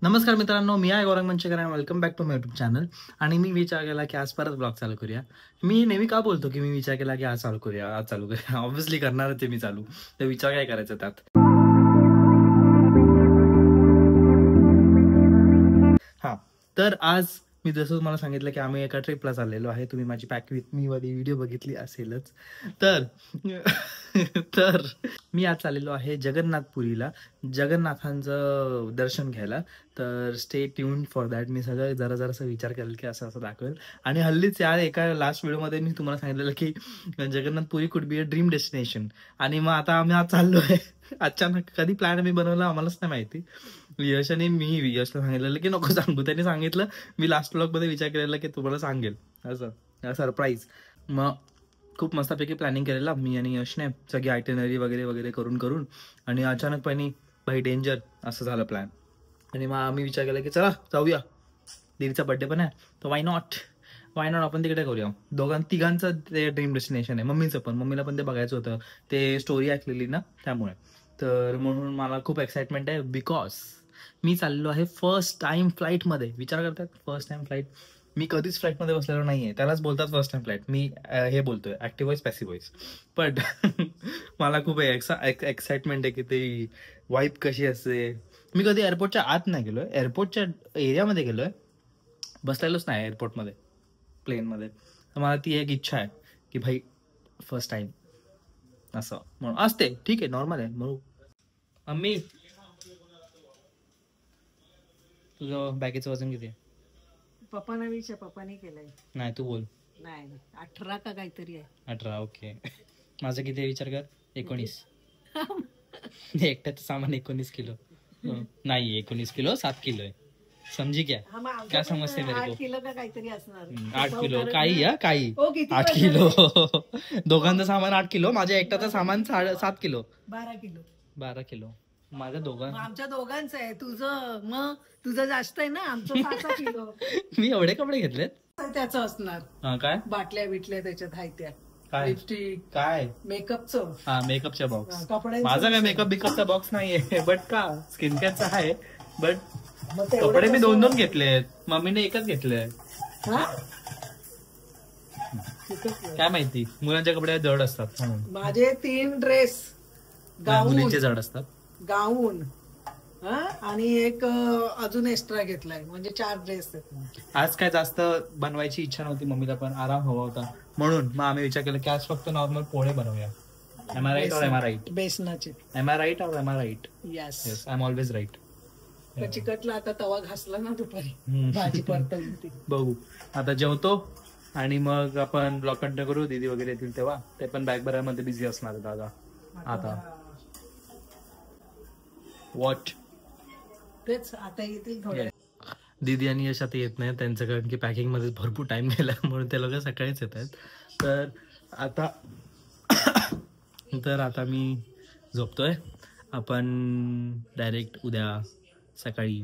नमस्कार मित्रांनो, मी आहे गौरंग मंचेकर आणि welcome back to my YouTube channel. आणि मी विचार केला की आज परत ब्लॉग चालू करूया. मी नेहमी का बोलतो की मी विचार केला की आज चालू करूया, आज चालू करूया. ऑब्व्हियसली करणार ते मी चालू. तर विचार काय करायचा त्यात. हां, तर आज मी जसं तुम्हाला सांगितलं की आम्ही एका ट्रिपला चाललेलो आहे. तुम्ही माझी पॅक विथ मी वाली व्हिडिओ बघितली असेलच. तर तर मी आज चाललेलो आहे जगन्नाथपुरीला, जगन्नाथांचं दर्शन घ्यायला. तर स्टे ट्यून्ड फॉर दॅट. मी सगळं जरा विचार करेल की असं असं दाखवेल. आणि हल्लीच यार एका लास्ट व्हिडिओमध्ये मी तुम्हाला सांगितलेलं की Jagannathpuri could be a dream destination. आणि मग आता आम्ही आज चाललोय. अचानक कधी प्लॅन आम्ही बनवला आम्हालाच नाही माहिती. यशला सांगितलेलं की नको सांगू. त्यांनी सांगितलं, मी लास्ट ब्लॉग मध्ये विचार केलेला की तुम्हाला सांगेल असं सरप्राईज. मग खूप मस्तपैकी प्लॅनिंग केलेला मी आणि यशने, सगळी आयटिनरी वगैरे वगैरे करून आणि अचानकपणे भाई डेंजर असं झालं प्लॅन. आणि मग आम्ही विचार केला की चला जाऊया, दीदीचा बर्थडे पण आहे तर वाय नॉट आपण तिकडे करूया. तिघांचं ते ड्रीम डेस्टिनेशन आहे. मम्मीला पण ते बघायचं होतं, ते स्टोरी ऐकलेली ना त्यामुळे. तर म्हणून मला खूप एक्साइटमेंट आहे बिकॉज मी चाललो आहे फर्स्ट टाइम फ्लाईटमध्ये. विचार करतात, फर्स्ट टाइम फ्लाईट. मी कधीच फ्लाईटमध्ये बसलेलो नाहीये, त्यालाच बोलतात फर्स्ट टाइम फ्लाईट. मी हे बोलतोय active voice passive voice. But मला खूप एक्साइटमेंट आहे की ते वाईब कशी असते. मी कधी एअरपोर्टच्या आत नाही गेलोय, एअरपोर्टच्या एरियामध्ये गेलोय, बसलेलोच नाही एअरपोर्टमध्ये प्लेनमध्ये. तर मला ती एक इच्छा आहे की भाई फर्स्ट टाइम असं म्हणून असते. ठीक आहे, नॉर्मल आहे म्हणून. अम्मी, तुझं बॅगेचं वजन किती आहे? पप्पांना विचार, पप्पाने केलंय. नाही, तू बोल. नाही 18 का काहीतरी आहे. 18. ओके. माझं किती आहे विचार कर. 19. एकट्याचं सामान 19 किलो. नाही, 19 किलो 7 किलो आहे. समजी क्या क्या समजते मेरे को. 8 किलो का काहीतरी असणार. 8 किलो काही या काही. हो, किती 8 किलो. दोघांचं सामान 8 किलो, माझ्या एकट्याचं सामान 7 किलो. 12 किलो. 12 किलो माझ्या दोघां. आमच्या दोघांचं आहे. तुझं जास्त आहे ना, आमचं 5 किलो. मी एवढे कपडे घेतलेत. त्याचं असणार. काय बाटल्या बिटल्या त्याच्यात आहेत त्या. काय लिपस्टिक, काय मेकअपचं. हा, मेकअपच्या बॉक्स. कपड्यांचं माझा काय असतं. मेकअपचा बॉक्स नाहीये, बट का स्किन केअरचा आहे. बट मग तेवढं कपडे मी कसं? 2 घेतलेत, मम्मीने एकच घेतले. हा? काय माहिती, मुलांच्या कपडे जड असतात म्हणून. माझे 3 ड्रेस, गाऊन, मुलींचे जड असतात. गाऊन आणि एक अजून एक्स्ट्रा घेतलाय, म्हणजे 4 ड्रेस आहेत. आज काय जास्त बनवायची इच्छा नव्हती, मम्मीला पण आराम हवा होता म्हणून मग आम्ही विचार केला की आज फक्त नॉर्मल पोळे बनवूया. Am I right or am I right? बेसनाचे. Am I right or am I right? Yes. Yes, I am always right. चिकटला आता तवा घासला ना दुपारी, भाजी परतवली. बघू आता जेवतो आणि मग आपण ब्लॉग कंटिन्यू करू. दीदी वगैरे येतील तेव्हा, ते पण बॅग भरायमध्ये बिझी असणार आहे दादा आता. वॉट? तेच आता येतील थोडे. दीदी आणि यश आता येत नाही त्यांचं, कारण की पॅकिंग मध्ये भरपूर टाइम गेला म्हणून ते लोक सकाळीच येत आहेत. तर आता मी झोपतोय. आपण डायरेक्ट उद्या सकाळी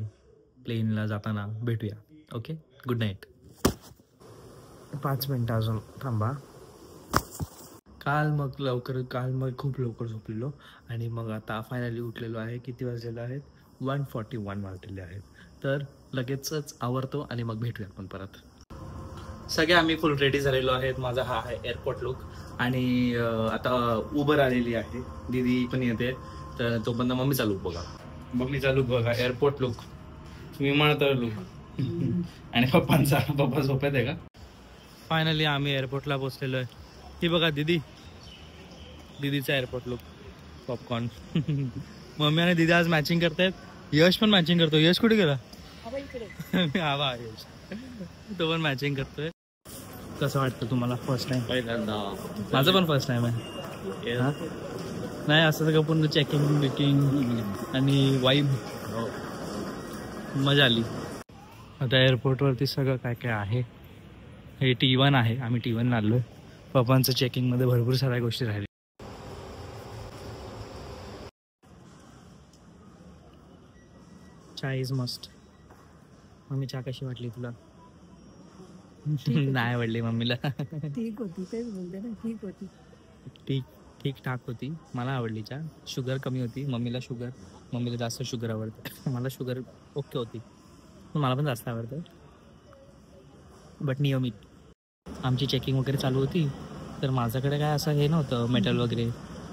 प्लेनला जाताना भेटूया. Okay, good night. 5 मिनिटं अजून थांबा. काल मग खूप लवकर झोपलेलो आणि मग आता फायनली उठलेलो आहे. किती वाजलेले आहेत? 1:41 वाजलेले आहेत. तर लगेचच आवरतो आणि मग भेटूया आपण परत. सगळे आम्ही फुल रेडी झालेलो आहेत. माझा हा आहे एअरपोर्ट लुक आणि आता उबर आलेली आहे. दीदी पण येते, तर तोपर्यंत मम्मीचा लुक बघा. एअरपोर्ट लुक, विमानतळ लुक आणि पप्पा झोपेत आहे का. फायनली आम्ही एअरपोर्टला पोहोचलेलो आहे. ही बघा दीदीचा एअरपोर्ट लुक, पॉपकॉर्न. मम्मी आणि दीदी आज मॅचिंग करतायत. यश पण मॅचिंग करतो. यश कुठे गेला? हवा यश, तो पण मॅचिंग करतोय. कसं वाटतं तुम्हाला फर्स्ट टाइम? माझं पण फर्स्ट टाइम आहे. नाही असं सगळं पूर्ण चेकिंग बिकिंग आणि वाईब, मजा आली. आता एअरपोर्टवरती सगळं काय काय आहे. हे T1 आहे, आम्ही T1 ला आलोय. पप्पांचं चेकिंग मध्ये भरपूर साऱ्या गोष्टी राहिल्या. चाय इज मस्ट. मम्मी चहा कशी वाटली तुला? नाही आवडली मम्मीला. ठीक होती, तेच बोलते ना, ठीक होती. ठीक ठाक होती. मला आवडली चहा. शुगर कमी होती, मम्मीला शुगर. मम्मीला जास्त शुगर आवडतं. मला शुगर ओके होती, मला पण जास्त आवडतं, बट नियमित. आमची चेकिंग वगैरे चालू होती, तर माझ्याकडे काय असं हे नव्हतं मेटल वगैरे.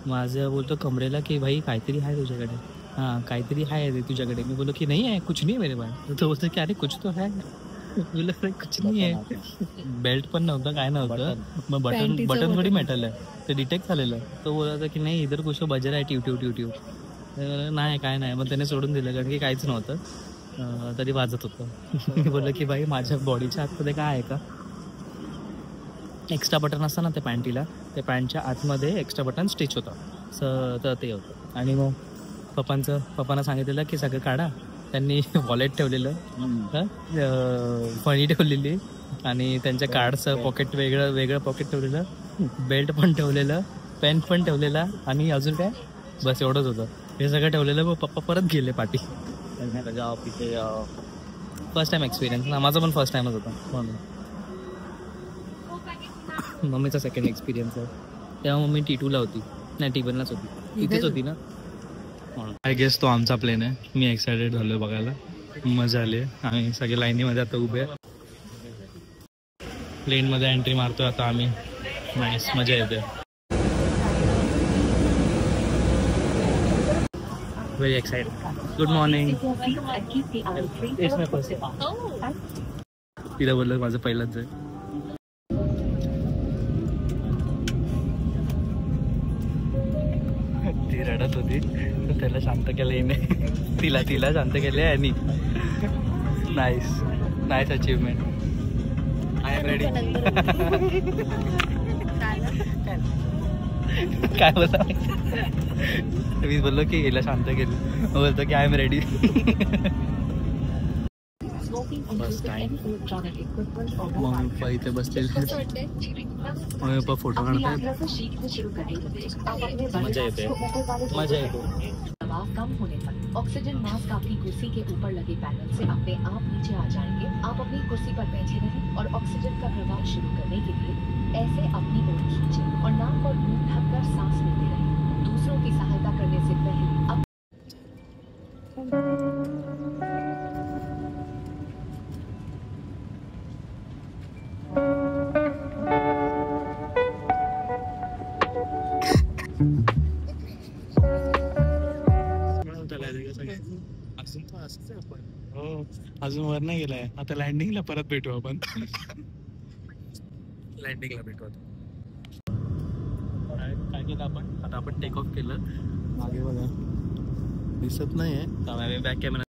माझं बोलतो कमरेला की भाई काहीतरी आहे तुझ्याकडे, हां काहीतरी आहे तुझ्याकडे. मी बोललो की नाही आहे, कुछ नाही मेरे भाई. तो बोलतो की अरे कुछ तो है. बोललो कुछ नाही आहे. बेल्ट पण नव्हतं, काय नव्हतं. मग बटन थोडी मेटल आहे, ते डिटेक्ट झालेलं. तो बोलायचा की नाही इधर कुछ बजर आहे, ट्यू. नाही काय नाही. मग त्याने सोडून दिलं, कारण की काहीच नव्हतं, तरी वाजत होतं. मी बोललो की भाई माझ्या बॉडीच्या आतमध्ये काय आहे का. एक्स्ट्रा बटन असतं ना त्या पॅन्टीला, त्या पॅन्टच्या आतमध्ये एक्स्ट्रा बटन स्टिच होतं, तर ते होतं. आणि मग पप्पांना सांगितलेलं की सगळं काढा. त्यांनी वॉलेट ठेवलेलं, फणी ठेवलेली, आणि त्यांच्या कार्डचं पॉकेट वेगळं पॉकेट ठेवलेलं, बेल्ट पण ठेवलेलं, पेन पण ठेवलेला, आणि अजून काय बस एवढंच होतं. हे सगळं ठेवलेलं. मग पप्पा परत गेले पाठी. फर्स्ट टाइम एक्सपिरियन्स ना, माझा पण फर्स्ट टाइमच होता म्हणून. मम्मीचा सेकंड एक्सपिरियन्स आहे. तेव्हा मम्मी T2ला होती, नाही T1लाच होती, इथेच होती ना. आय गेस तो आमचा प्लेन आहे. मी एक्सायटेड झालो बघायला, मजा आली. आम्ही सगळे लाईनीमध्ये आता उभे, प्लेनमध्ये एंट्री मारतोय आता आम्ही. नाईस, मजा येते. Very excited. Good morning. तिला बोललं माझं पहिलंच आहे. ती रडत होती, तर त्याला शांत केलं हिने. तिला शांत केले आणि nice achievement. I am ready. काय बोलता, मी बोललो की हिला शांत केली, बोलतो की I am ready. First time mummy papa इथे बसलेले, मम्मी पप्पा फोटो काढतात. मजा येते. दबाव कम होने पर ऑक्सीजन मास्क आपकी कुर्सी के ऊपर लगे पैनल से अपने आप नीचे आ जाएंगे. आप अपनी कुर्सी पर बैठे रहें और ऑक्सीजन का प्रवाह शुरू करने के लिए ऐसे अपनी ओर खींचें और नाक और मुंह ढककर सांस लेते रहें. दूसरों की सहायता करने से पहले अजून वर नाही गेलाय. आता लँडिंगला परत भेटू आपण. लँडिंगला भेटू आता. काय केलं आपण आता, आपण टेक ऑफ केलं. मागे बघा दिसत नाहीये, त्यामुळे बॅक कॅमेरा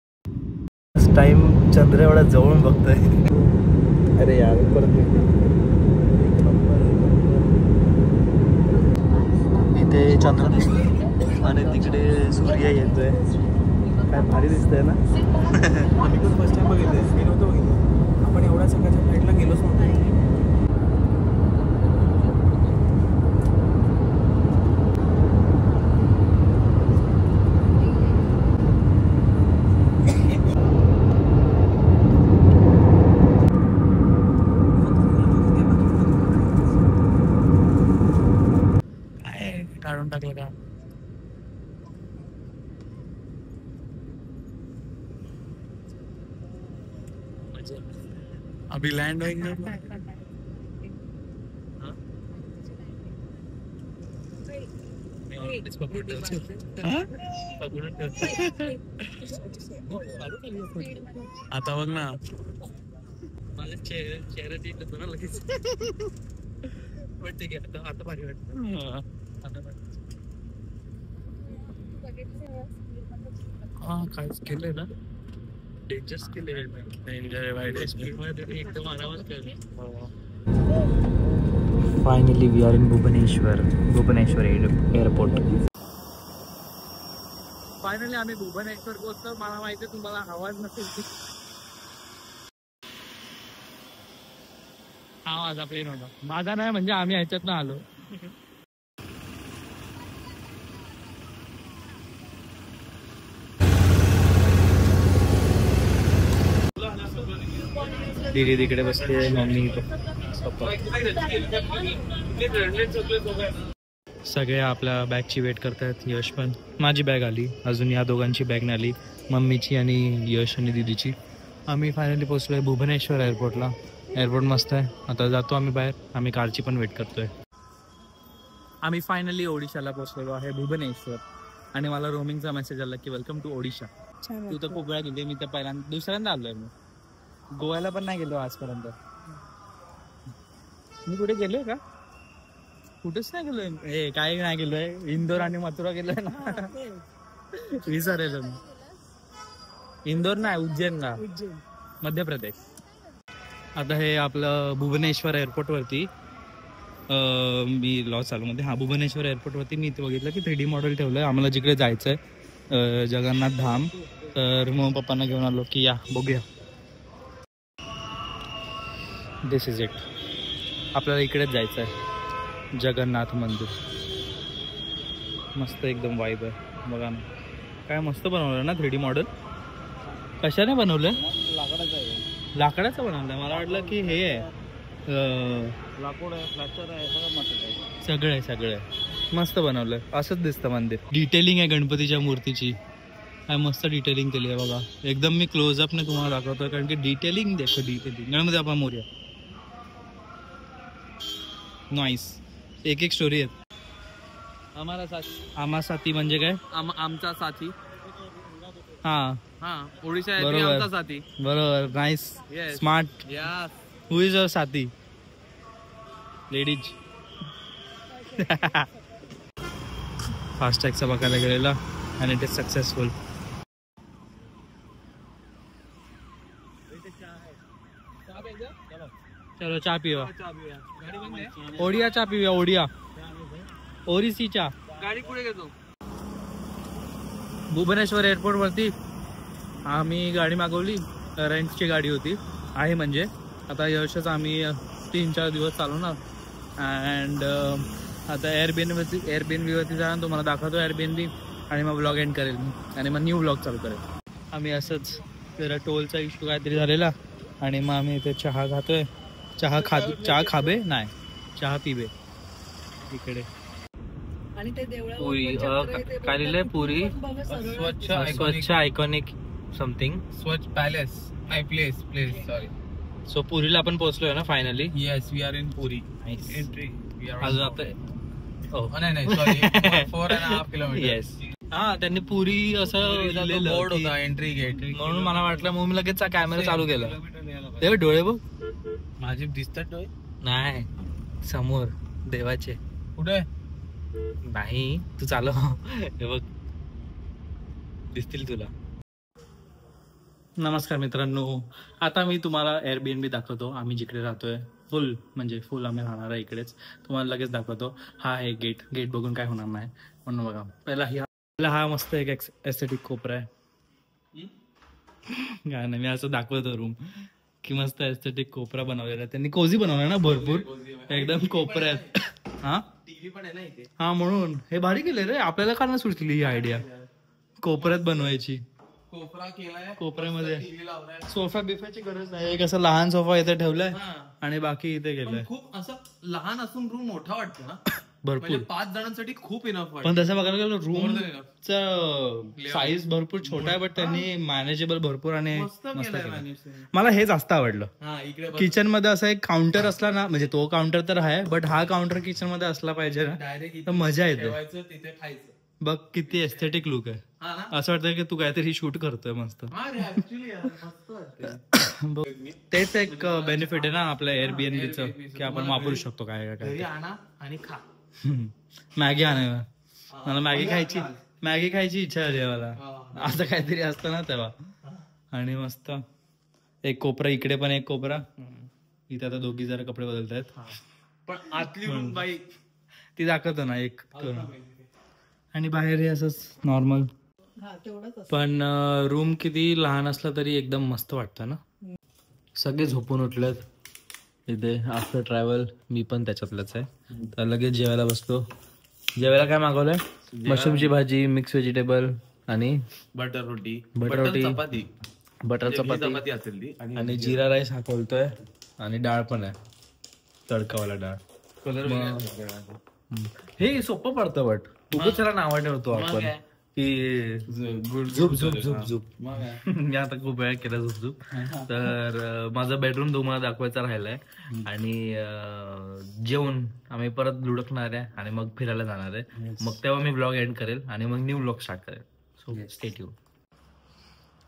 फर्स्ट टाइम चंद्र एवढा जवळून बघतोय. अरे यार परत इथे चंद्र दिसतोय आणि तिकडे सूर्य येतोय. काय भारी दिसतंय ना. आम्ही पण फर्स्ट टाइम बघितलंय, मी नव्हतं बघितलं. आपण एवढ्या सकाळच्या फ्लाईटला गेलोच नव्हतो. काय काढून टाकलं का. अभी लैंड होएंगे. आता बघ ना, माझ्या चेहऱ्याची येतो ना लगेच. वाटते की आता भारी वाटतं. हा काहीच केलंय ना, डेंजरस केले. एकदम आरामात केलं. Finally we are in Bhubaneswar airport. Finally आम्ही भुवनेश्वर पोहोचलो. मला माहिती आहे तुम्हाला आवाज नसेल. हा माझा प्लेन होता, माझा नाही म्हणजे आम्ही ह्याच्यात ना आलो. दीदी तिकडे बसते, मम्मी पप्पा. सगळे आपल्या बॅगची वेट करतायत. यश पण, माझी बॅग आली, अजून या दोघांची बॅग नाही आली, मम्मीची आणि यश आणि दीदीची. आम्ही फायनली पोहोचलो आहे भुवनेश्वर एअरपोर्टला. एअरपोर्ट मस्त आहे. आता जातो आम्ही बाहेर. आम्ही कारची पण वेट करतोय. आम्ही फायनली ओडिशाला पोहोचलेलो आहे, भुवनेश्वर. आणि मला रोमिंगचा मेसेज आला की वेलकम टू ओडिशा. तू तर खूप वेळा गेली, मी तर पहिल्यांदा दुसऱ्यांदा आलोय. मी गोव्याला पण नाही गेलो आजपर्यंत. मी कुठे गेलोय का? कुठेच नाही गेलोय. हे काय नाही गेलोय, इंदोर आणि मथुरा गेलोय ना. विसरलो मी. इंदोर नाही, उज्जैनला, मध्य प्रदेश. आता हे आपलं भुवनेश्वर एअरपोर्टवरती मी लॉस चालूमध्ये भुवनेश्वर एअरपोर्टवरती मी इथे बघितलं की 3D मॉडेल ठेवलंय आम्हाला जिकडे जायचंय, जगन्नाथ धाम. तर मग पप्पांना घेऊन आलो की या बघूया. दिस इज इट. आपल्याला इकडेच जायचं आहे, जगन्नाथ मंदिर. मस्त एकदम वाईब आहे. बघा ना काय मस्त बनवलं ना 3D मॉडेल. कशाने बनवलं? लाकडाचं बनवलं. मला वाटलं की हे आहे लाकूड आहे, फ्लॅचर आहे, सगळं आहे. सगळं आहे मस्त बनवलं. असंच दिसतं मंदिर. डिटेलिंग आहे गणपतीच्या मूर्तीची. काय मस्त डिटेलिंग केली आहे बघा. एकदम मी क्लोजअपने तुम्हाला दाखवतोय कारण की डिटेलिंग देखो. डिटेलिंग गणपती बाप्पा मोरया. नाईस. एक एक स्टोरी आहेत. आम्हा साथी म्हणजे काय? आमचा साथी. हा ओडिशा बरोबर. आमचा साथी. बरोबर. Nice. Smart. Who is our साथी? लेडीज. फास्टॅगचा बघायला गेलेला आणि इट इज सक्सेसफुल. चलो चहा पिऊया. ओडिया चहा पिऊया. ओडिया ओरिसी चहा. गाडी पुढे घेतो. भुवनेश्वर एअरपोर्ट वरती आम्ही गाडी मागवली. रेंटची गाडी होती आहे. म्हणजे आता यशच आम्ही 3-4 दिवस चालवणार. अँड आता एअरबीएनबी वरती जाणार. तुम्हाला दाखवतो एअरबीएनबी आणि मग ब्लॉग एंड करेल मी आणि मग न्यू ब्लॉग चालू करेल. आम्ही असंच जरा टोलचा इश्यू काहीतरी झालेला आणि मग आम्ही इथे चहा खातोय. चहा खाबे नाही, चहा पिबे इकडे. आणि ते देवळावर पुरी पण चक्र आहे, ते काय लिहिलंय? पुरी बघा सगळं. स्वच्छ आयकॉनिक समथिंग. स्वच्छ पॅलेस. नाही, प्लेस सॉरी. सो पुरीला आपण पोहोचलोय ना finally. Yes, we are in Puri. Entry अजून आता नाही सॉरी 4.5 किलोमीटर. येस. हा त्यांनी पुरी असं बोर्ड होता एंट्री गेट. म्हणून मला वाटलं, मग मी लगेच कॅमेरा चालू केला. ते डोळे बघ माझे दिसतात डोळे. नाही समोर देवाचे. कुठे? नाही तू चालव. हे बघ दिसतील तुला. नमस्कार मित्रांनो, आता मी तुम्हाला एअरबीएनबी दाखवतो. आम्ही जिकडे राहतोय फुल आम्ही राहणार आहे इकडेच. तुम्हाला लगेच दाखवतो. हा आहे गेट बघून काय होणार नाही म्हणून बघा. पहिला हा मस्त एक एस्थेटिक कोपरा आहे. काय नाही, मी असं दाखवतो रूम की मस्त एस्थेटिक कोपरा बनवलेला. त्यांनी कोझी बनवला ना भरपूर एकदम कोपऱ्यात. हा टीव्ही पण आहे ना इथे. हा म्हणून हे भारी केले रे. आपल्याला का नाही सुचली ही आयडिया कोपऱ्यात बनवायची. कोपरा केलाय, कोपऱ्यामध्ये टीव्ही लावलाय. सोफा बिफाची गरज नाही. एक असं लहान सोफा इथे ठेवलाय आणि बाकी इथे गेलंय. खूप असं लहान असून रूम मोठा वाटतो ना. भरपूर. म्हणजे 5 जणांसाठी खूप इनफ वाटतं. पण तसं बघायला गेलं More रूम than enough. चा साईज भरपूर छोटा आहे, बट त्यांनी मॅनेजेबल भरपूर आणि मस्त मस्त केलंय केलं. मॅनेज. मला हे जास्त आवडलं. हा इकडे बघ. किचन मध्ये असं एक काउंटर असला ना, म्हणजे तो काउंटर तर आहे बट हा काउंटर किचन मध्ये असला पाहिजे ना, डायरेक्ट तर मजा येते. ठेवायचं, तिथे खायचं. बग किती एस्थेटिक लुक आहे. हा ना. असं वाटतं की तू काहीतरी शूट करतोय मस्त. हा रे, actually यार, मस्त वाटतंय. तेच एक बेनिफिट आहे ना आपल्या एअरबीएनबीचं की आपण वापरू शकतो काय घरी काय. आणा आणि खा. मॅगी आणा. मला मॅगी खायची इच्छा झाली मला. असं काहीतरी असतं ना तेव्हा. आणि मस्त एक कोपरा इकडे पण एक कोपरा. इथे आता दोघी जरा कपडे बदलतायत. पण आतली रूम बाई ती दाखवतो ना एक करून. आणि बाहेर हे असंच नॉर्मल. हा तेवढंच असतं. पण रूम किती लहान असला तरी एकदम मस्त वाटतं ना. सगळे झोपून उठलेत इथे आफ्टर ट्रॅव्हल. मी पण त्याच्यातलंच आहे. तर लगेच जेवायला बसतो. जेवायला काय मागवलंय? मशरूमची भाजी, मिक्स व्हेजिटेबल आणि बटर रोटी, चपाती, बटर चपाती असेल ती. आणि जिरा राईस हा बोलतोय. आणि डाळ पण आहे, तडकावाला डाळ. कलर हे सोपं पडतं बट उगाच त्याला नाव ठेवतो मग आपण काय? की झुप झुप झुप झुप मी आता खूप वेळा केला झुप झुप. तर माझा बेडरूम तुम्हाला दाखवायचा राहिलाय आणि जेवण आम्ही परत लुडकणार आहे आणि मग फिरायला जाणार आहे. मग तेव्हा मी ब्लॉग एंड करेल आणि मग न्यू ब्लॉग स्टार्ट करेल. So stay tune.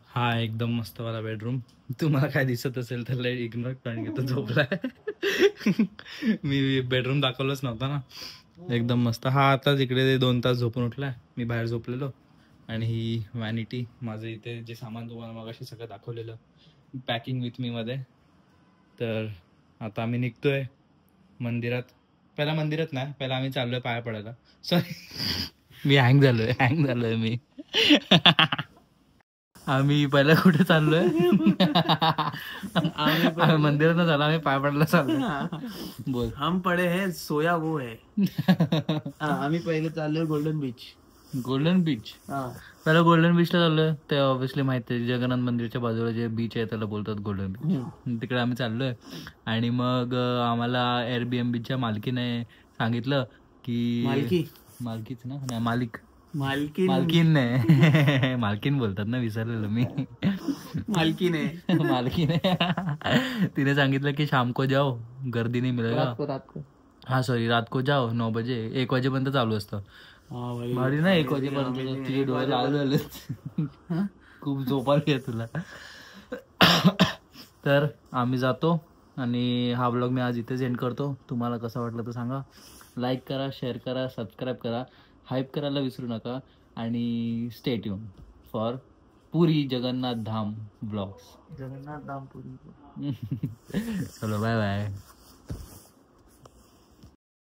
हा एकदम मस्त वाला बेडरूम. तुम्हाला काय दिसत असेल तर इग्नोर कारण की तो झोपलाय. मी बेडरूम दाखवलंच नव्हता ना. एकदम मस्त. हा आता तिकडे 2 तास झोपून उठलाय. मी बाहेर झोपलेलो. आणि ही व्हॅनिटी माझं इथे जे सामान तुम्हाला मगाशी सगळं दाखवलेलं पॅकिंग विथ मी मध्ये. तर आता आम्ही निघतोय मंदिरात. पहिला मंदिरात नाही, पहिला आम्ही चाललोय पाया पडायला. सॉरी मी हँग झालोय मी. आम्ही पहिला कुठे चाललोय? आम्ही मंदिरात न झालं, आम्ही पाय पडायला चाललोय. बोल. हम पडे है सोया वो है. आम्ही पहिले चाललोय गोल्डन बीच. Golden beach. पहिला गोल्डन बीचला चाललोय. ते ऑब्व्हियसली माहिती आहे जगन्नाथ मंदिरच्या बाजूला जे बीच आहे त्याला बोलतात गोल्डन बीच. तिकडे आम्ही चाललोय आणि मग आम्हाला एअरबीएनबीच्या मालकीने सांगितलं की मालकीच ना नाही मालकीन नाही मालकीन बोलतात ना, विसरलेलो मी. मालकीने तिने सांगितलं की शाम को जाओ गर्दी नाही मिळेगा. हा सॉरी रात को जाओ 9 बजे. 1 वाजेपर्यंत चालू असतं. भारी ना 1 वाजेपर्यंत. तुझे डोळे लाल झाले. खूप झोप आली आहे तुला. तर आम्ही जातो आणि हा ब्लॉग मी आज इथेच एंड करतो. तुम्हाला कसा वाटलं तर सांगा. लाईक करा, शेअर करा, सबस्क्राईब करा, हाईप करायला विसरू नका आणि stay tune for Puri Jagannath Dham blogs. Jagannath Dham Puri. चलो बाय बाय.